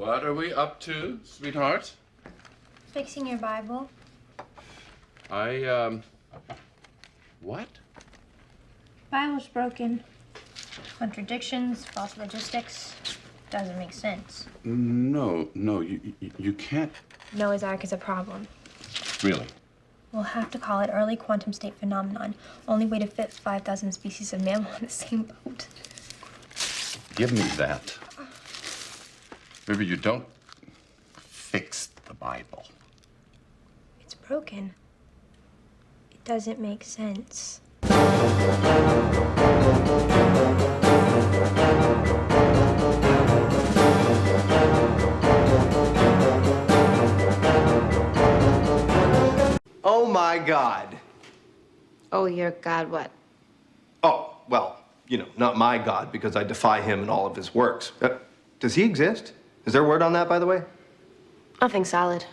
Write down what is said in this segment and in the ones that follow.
What are we up to, sweetheart? Fixing your Bible. What? Bible's broken. Contradictions, false logistics. Doesn't make sense. No, you can't. Noah's Ark is a problem. Really? We'll have to call it early quantum state phenomenon. Only way to fit 5,000 species of mammal on the same boat. Give me that. Maybe you don't fix the Bible. It's broken. It doesn't make sense. Oh my God. Oh, your God what? Oh, well, not my God, because I defy him and all of his works. Does he exist? Is there word on that, by the way? Nothing solid.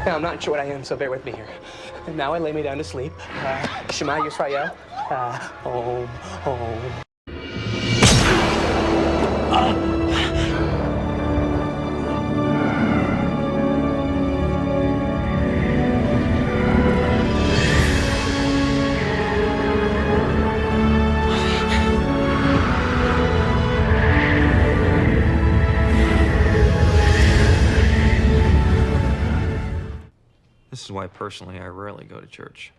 I'm not sure what I am, so bear with me here. And now I lay me down to sleep. Shema Yisrael. Om. This is why, personally, I rarely go to church.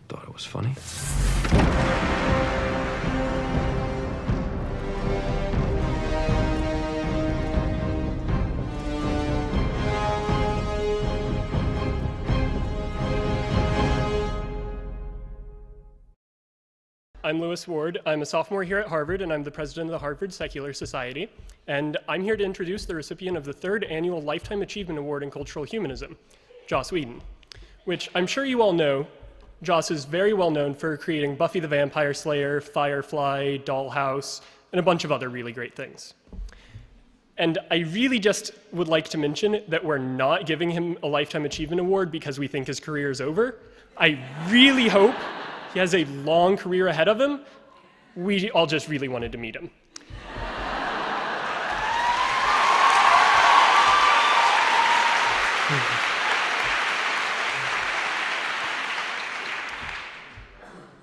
Thought it was funny. I'm Lewis Ward. I'm a sophomore here at Harvard, and I'm the president of the Harvard Secular Society. And I'm here to introduce the recipient of the 3rd Annual Lifetime Achievement Award in Cultural Humanism, Joss Whedon, which I'm sure you all know. Joss is very well known for creating Buffy the Vampire Slayer, Firefly, Dollhouse, and a bunch of other really great things. And I really just would like to mention that we're not giving him a Lifetime Achievement Award because we think his career is over. I really hope he has a long career ahead of him. We all just really wanted to meet him.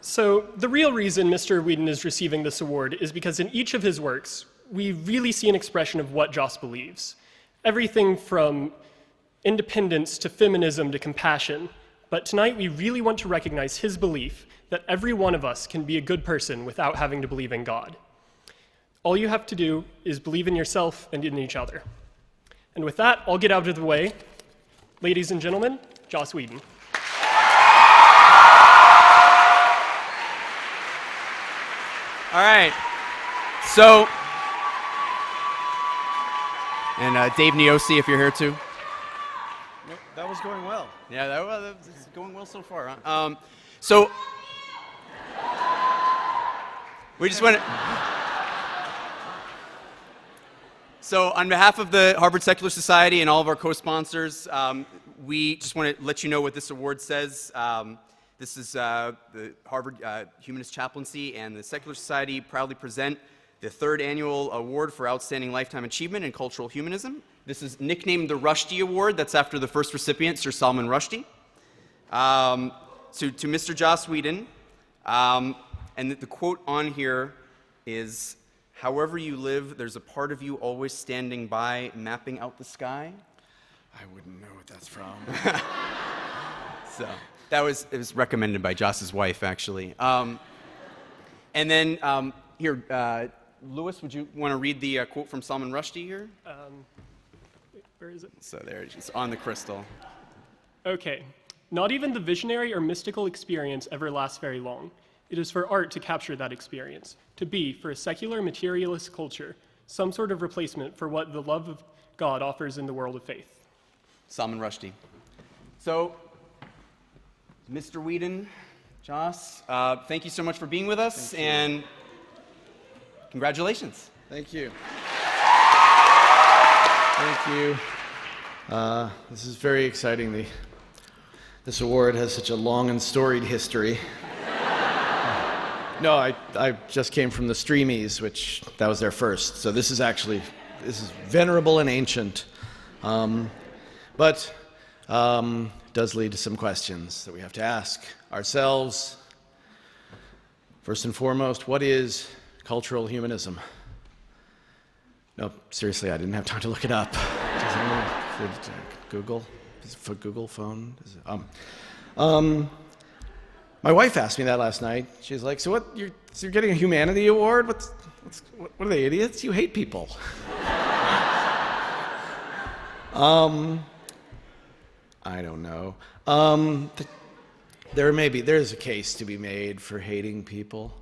So the real reason Mr. Whedon is receiving this award is because in each of his works, we really see an expression of what Joss believes. Everything from independence to feminism to compassion. But tonight we really want to recognize his belief that every one of us can be a good person without having to believe in God. All you have to do is believe in yourself and in each other. And with that, I'll get out of the way. Ladies and gentlemen, Joss Whedon. All right. So, and Dave Neosi, if you're here too. Nope, that was going well. Yeah, that was going well so far, huh? So, we just want to. So, on behalf of the Harvard Secular Society and all of our co-sponsors, we just want to let you know what this award says. This is the Harvard Humanist Chaplaincy and the Secular Society proudly present the 3rd Annual Award for Outstanding Lifetime Achievement in Cultural Humanism. This is nicknamed the Rushdie Award. That's after the first recipient, Sir Salman Rushdie. To Mr. Joss Whedon, and the quote on here is, "However you live, there's a part of you always standing by, mapping out the sky." I wouldn't know what that's from. So it was recommended by Joss's wife, actually. And then here, Lewis, would you want to read the quote from Salman Rushdie here? Where is it? So there it is, on the crystal. Okay. Not even the visionary or mystical experience ever lasts very long. It is for art to capture that experience, to be, for a secular materialist culture, some sort of replacement for what the love of God offers in the world of faith. Salman Rushdie. So, Mr. Whedon, Joss, thank you so much for being with us, and congratulations. Thank you. Thank you. This is very exciting. This award has such a long and storied history. No, I just came from the Streamies, which that was their first. So this is venerable and ancient, but does lead to some questions that we have to ask ourselves. First and foremost, what is cultural humanism? No, seriously, I didn't have time to look it up. Does anyone Google? Is it for Google phone? My wife asked me that last night. She's like, "So what? You're getting a humanity award? What are they, idiots? You hate people." I don't know. There's a case to be made for hating people,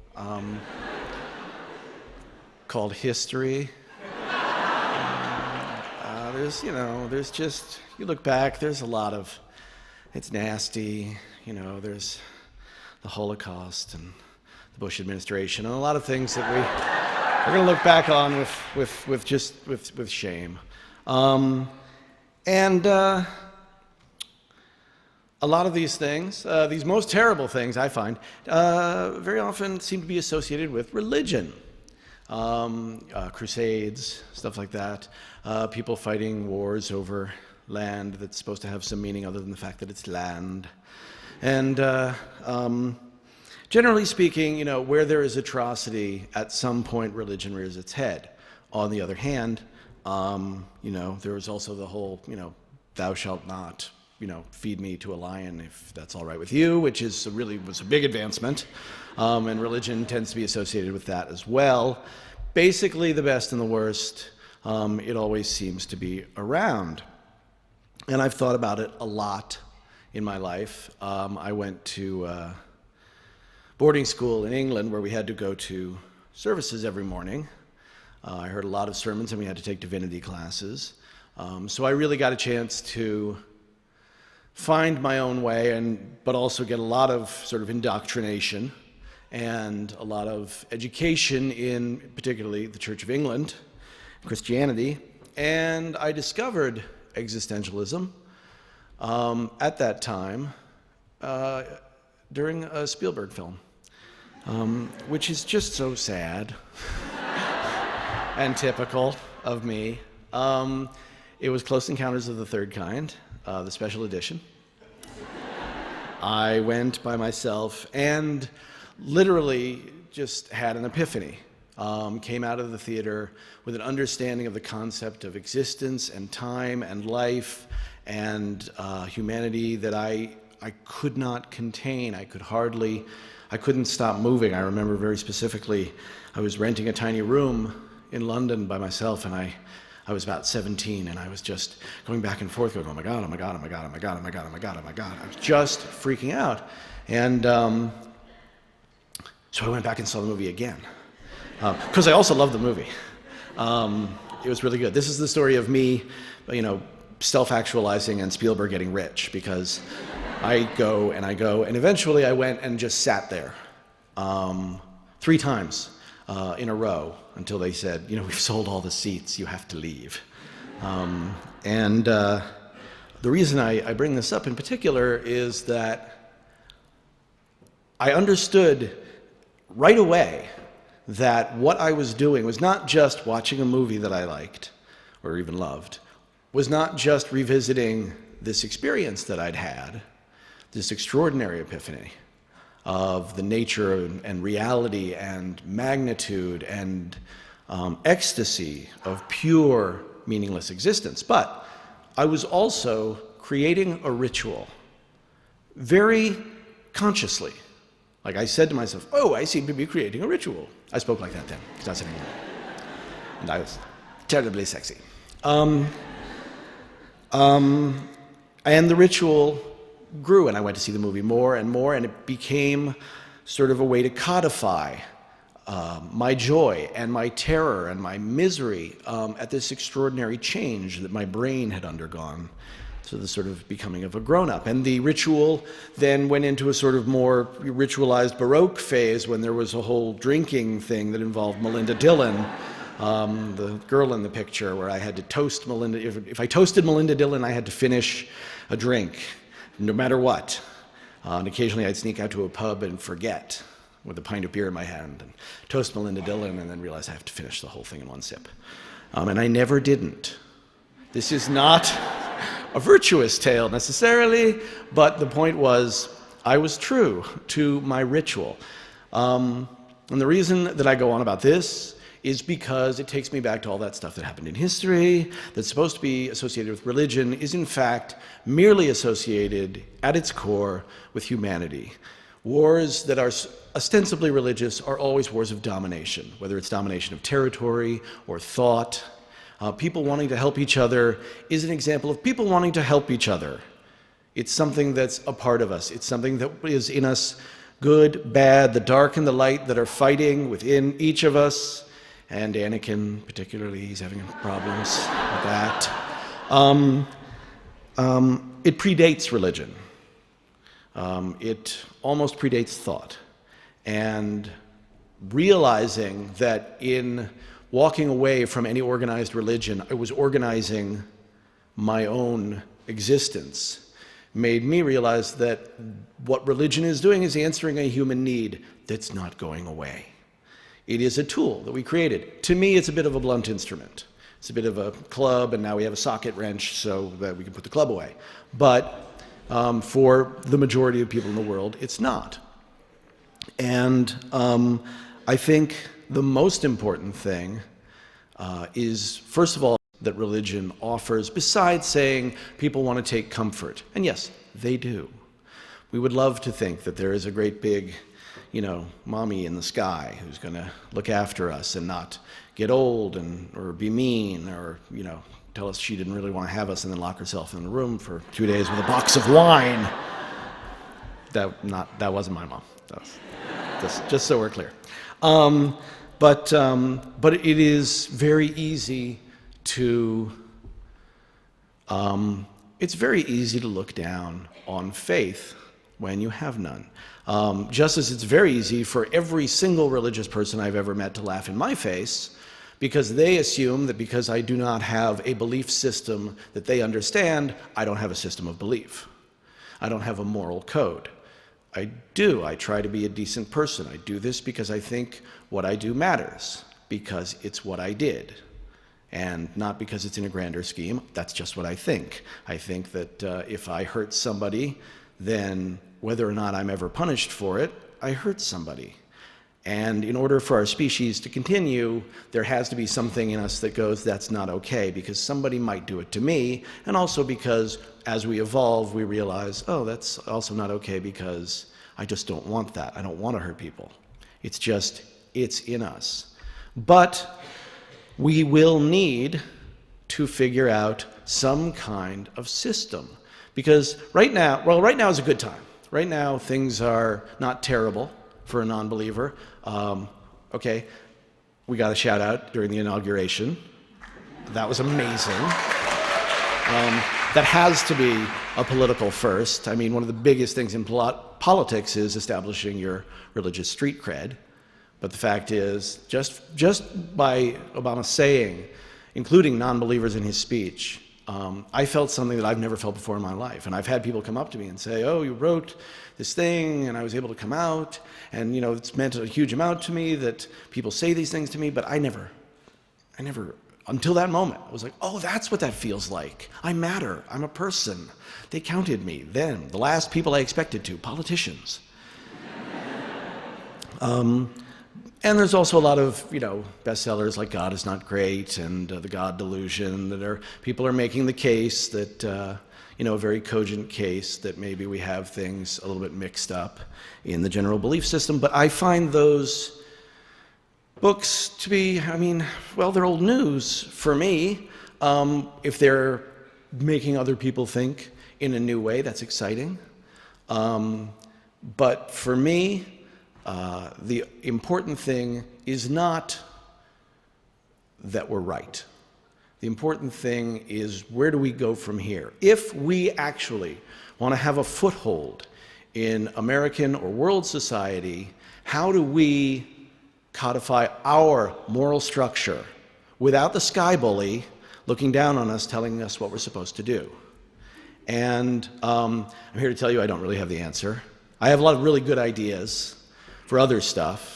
called history. There's just, you look back, there's a lot of, it's nasty, there's the Holocaust and the Bush administration and a lot of things that we're going to look back on with shame. A lot of these things, these most terrible things I find, very often seem to be associated with religion. Crusades, stuff like that. People fighting wars over land that's supposed to have some meaning other than the fact that it's land. And generally speaking, where there is atrocity, at some point religion rears its head. On the other hand, there is also the whole, thou shalt not, feed me to a lion if that's all right with you, which was a big advancement. And religion tends to be associated with that as well. Basically, the best and the worst, it always seems to be around. And I've thought about it a lot in my life. I went to boarding school in England where we had to go to services every morning. I heard a lot of sermons and we had to take divinity classes. So I really got a chance to find my own way, but also get a lot of sort of indoctrination and a lot of education in particularly the Church of England, Christianity. And I discovered existentialism at that time during a Spielberg film, which is just so sad and typical of me. It was Close Encounters of the Third Kind, the special edition. I went by myself and literally just had an epiphany. Came out of the theater with an understanding of the concept of existence and time and life and humanity that I could not contain. I couldn't stop moving. I remember very specifically, I was renting a tiny room in London by myself, and I was about 17, and I was just going back and forth, going, oh my God, oh my God, oh my God, oh my God, oh my God, oh my God, oh my God. I was just freaking out. And so I went back and saw the movie again, because I also loved the movie. It was really good. This is the story of me, self-actualizing and Spielberg getting rich, because I go, and eventually I went and just sat there 3 times in a row until they said, we've sold all the seats, you have to leave. The reason I bring this up in particular is that I understood right away that what I was doing was not just watching a movie that I liked or even loved, was not just revisiting this experience that I'd had, this extraordinary epiphany of the nature and reality and magnitude and ecstasy of pure meaningless existence. But I was also creating a ritual very consciously. Like I said to myself, oh, I seem to be creating a ritual. I spoke like that then, because I was in England. And I was terribly sexy. And the ritual grew, and I went to see the movie more and more, and it became sort of a way to codify my joy and my terror and my misery at this extraordinary change that my brain had undergone So the sort of becoming of a grown-up. And the ritual then went into a sort of more ritualized Baroque phase when there was a whole drinking thing that involved Melinda Dillon, the girl in the picture, where I had to toast Melinda. If I toasted Melinda Dillon, I had to finish a drink, no matter what. And occasionally I'd sneak out to a pub and forget, with a pint of beer in my hand, and toast Melinda Dillon, and then realize I have to finish the whole thing in one sip. And I never didn't. This is not a virtuous tale necessarily, but the point was I was true to my ritual. And the reason that I go on about this is because it takes me back to all that stuff that happened in history that's supposed to be associated with religion is in fact merely associated at its core with humanity. Wars that are ostensibly religious are always wars of domination, whether it's domination of territory or thought. People wanting to help each other is an example of people wanting to help each other. It's something that's a part of us. It's something that is in us, good, bad, the dark and the light that are fighting within each of us. And Anakin, particularly, he's having problems with that. It predates religion. It almost predates thought. And realizing that in walking away from any organized religion, I was organizing my own existence, made me realize that what religion is doing is answering a human need that's not going away. It is a tool that we created. To me, it's a bit of a blunt instrument. It's a bit of a club, and now we have a socket wrench so that we can put the club away. But for the majority of people in the world, it's not. And I think the most important thing is, first of all, that religion offers, besides saying people want to take comfort. And yes, they do. We would love to think that there is a great big, mommy in the sky who's going to look after us and not get old or be mean or, tell us she didn't really want to have us and then lock herself in a room for 2 days with a box of wine. That wasn't my mom. That was, just so we're clear. But it is very easy to it's very easy to look down on faith when you have none. Just as it's very easy for every single religious person I've ever met to laugh in my face because they assume that because I do not have a belief system that they understand, I don't have a system of belief. I don't have a moral code. I do. I try to be a decent person. I do this because I think what I do matters, because it's what I did, and not because it's in a grander scheme. That's just what I think. I think that if I hurt somebody, then whether or not I'm ever punished for it, I hurt somebody. And in order for our species to continue, there has to be something in us that goes, that's not okay, because somebody might do it to me, and also because as we evolve, we realize, oh, that's also not okay because I just don't want that. I don't want to hurt people. It's in us. But we will need to figure out some kind of system. Because right now is a good time. Right now, things are not terrible for a non-believer. Okay, we got a shout out during the inauguration. That was amazing. That has to be a political first. I mean, one of the biggest things in politics is establishing your religious street cred. But the fact is, just by Obama saying, including non-believers in his speech, I felt something that I've never felt before in my life. And I've had people come up to me and say, oh, you wrote this thing, and I was able to come out, and it's meant a huge amount to me that people say these things to me, but I never, until that moment, I was like, oh, that's what that feels like. I matter. I'm a person. They counted me then. The last people I expected to, politicians. And there's also a lot of, bestsellers like God is Not Great and The God Delusion that people are making the case that, a very cogent case that maybe we have things a little bit mixed up in the general belief system. But I find those books to be, they're old news for me. If they're making other people think in a new way, that's exciting. But for me, the important thing is not that we're right. The important thing is, where do we go from here? If we actually want to have a foothold in American or world society, how do we codify our moral structure without the sky bully looking down on us, telling us what we're supposed to do? And I'm here to tell you I don't really have the answer. I have a lot of really good ideas for other stuff.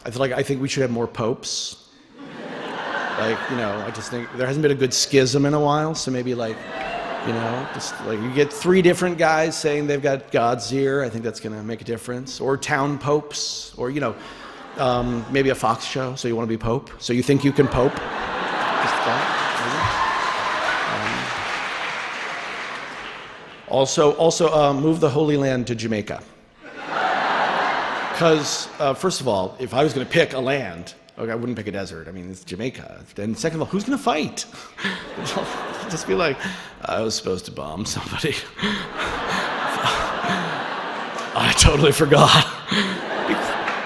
I think we should have more popes. I just think there hasn't been a good schism in a while, so maybe you get 3 different guys saying they've got God's ear. I think that's going to make a difference. Or town popes, or maybe a Fox show. So you want to be pope? So you think you can pope? Just that, maybe. Also, move the Holy Land to Jamaica. Because, first of all, if I was going to pick a land, okay, I wouldn't pick a desert. I mean, it's Jamaica. And second of all, who's going to fight? Just be like, I was supposed to bomb somebody. I totally forgot.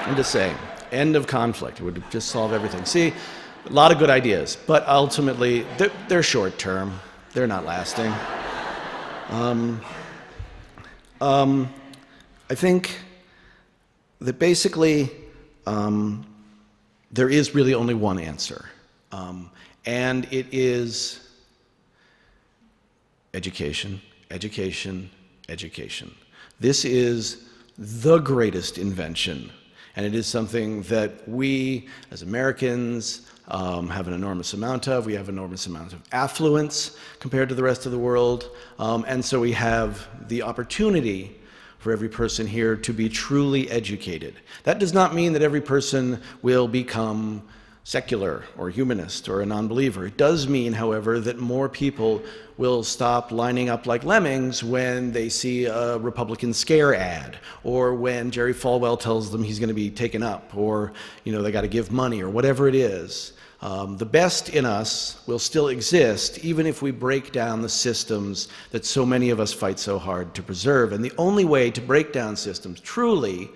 I'm just saying, end of conflict. It would just solve everything. See, a lot of good ideas, but ultimately, they're short term. They're not lasting. I think that basically there is really only one answer, and it is education, education, education. This is the greatest invention, and it is something that we as Americans have an enormous amount of. We have an enormous amount of affluence compared to the rest of the world, and so we have the opportunity for every person here to be truly educated. That does not mean that every person will become secular or humanist or a non-believer. It does mean, however, that more people will stop lining up like lemmings when they see a Republican scare ad, or when Jerry Falwell tells them he's going to be taken up, or they got to give money, or whatever it is. The best in us will still exist even if we break down the systems that so many of us fight so hard to preserve. And the only way to break down systems truly,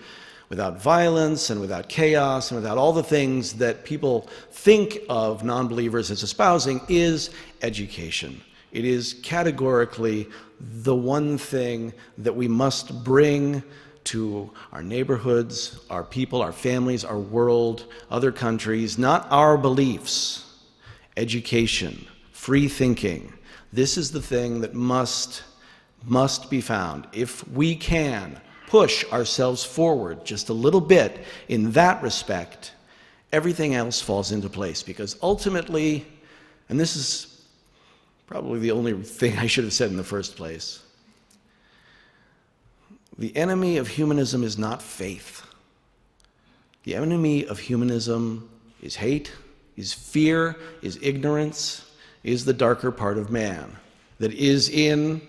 without violence and without chaos and without all the things that people think of non-believers as espousing, is education. It is categorically the one thing that we must bring to our neighborhoods, our people, our families, our world, other countries, not our beliefs. Education, free thinking. This is the thing that must be found. If we can push ourselves forward just a little bit in that respect, everything else falls into place. Because ultimately, and this is probably the only thing I should have said in the first place, the enemy of humanism is not faith. The enemy of humanism is hate, is fear, is ignorance, is the darker part of man that is in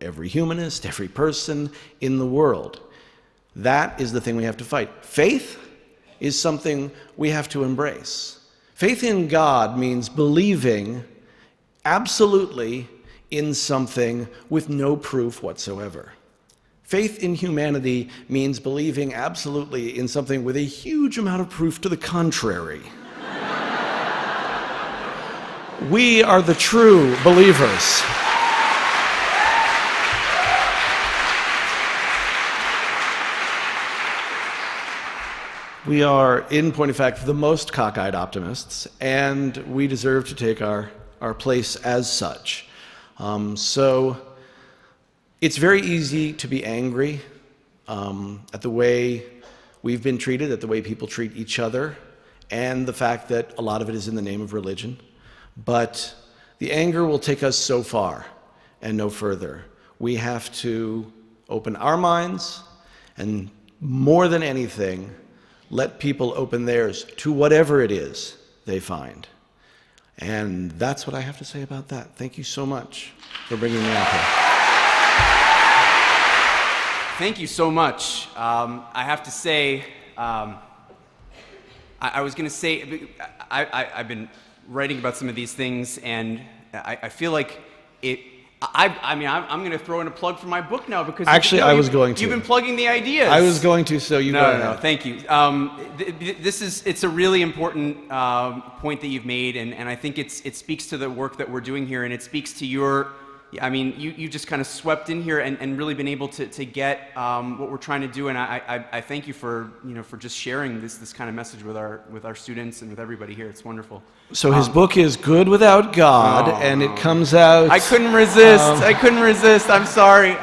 every humanist, every person in the world. That is the thing we have to fight. Faith is something we have to embrace. Faith in God means believing absolutely in something with no proof whatsoever. Faith in humanity means believing absolutely in something with a huge amount of proof to the contrary. We are the true believers. We are, in point of fact, the most cockeyed optimists, and we deserve to take our place as such. So it's very easy to be angry at the way we've been treated, at the way people treat each other, and the fact that a lot of it is in the name of religion. But the anger will take us so far and no further. We have to open our minds, and more than anything, let people open theirs to whatever it is they find. And that's what I have to say about that. Thank you so much for bringing me out here. Thank you so much. I have to say, I was going to say, I've been writing about some of these things, and I feel like I'm going to throw in a plug for my book now because Actually, I was going to. You've been plugging the ideas. I was going to, so you go ahead. No, thank you. It's a really important point that you've made, and I think it speaks to the work that we're doing here, and it speaks to your. I mean, you just kind of swept in here and really been able to get what we're trying to do, and I thank you for just sharing this kind of message with our students and with everybody here. It's wonderful. So his book is Good Without God, and it comes out. I couldn't resist. I'm sorry.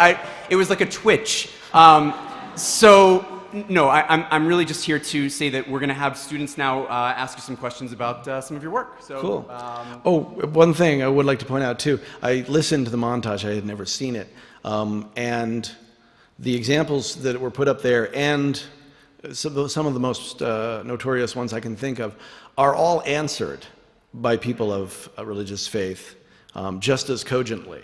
It was like a twitch. No, I'm really just here to say that we're going to have students now ask you some questions about some of your work. So, cool. One thing I would like to point out too. I listened to the montage. I had never seen it, and the examples that were put up there, and some of the most notorious ones I can think of, are all answered by people of religious faith just as cogently.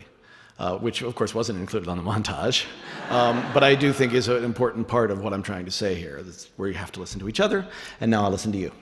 Which of course wasn't included on the montage, but I do think is an important part of what I'm trying to say here. That's where you have to listen to each other, and now I'll listen to you.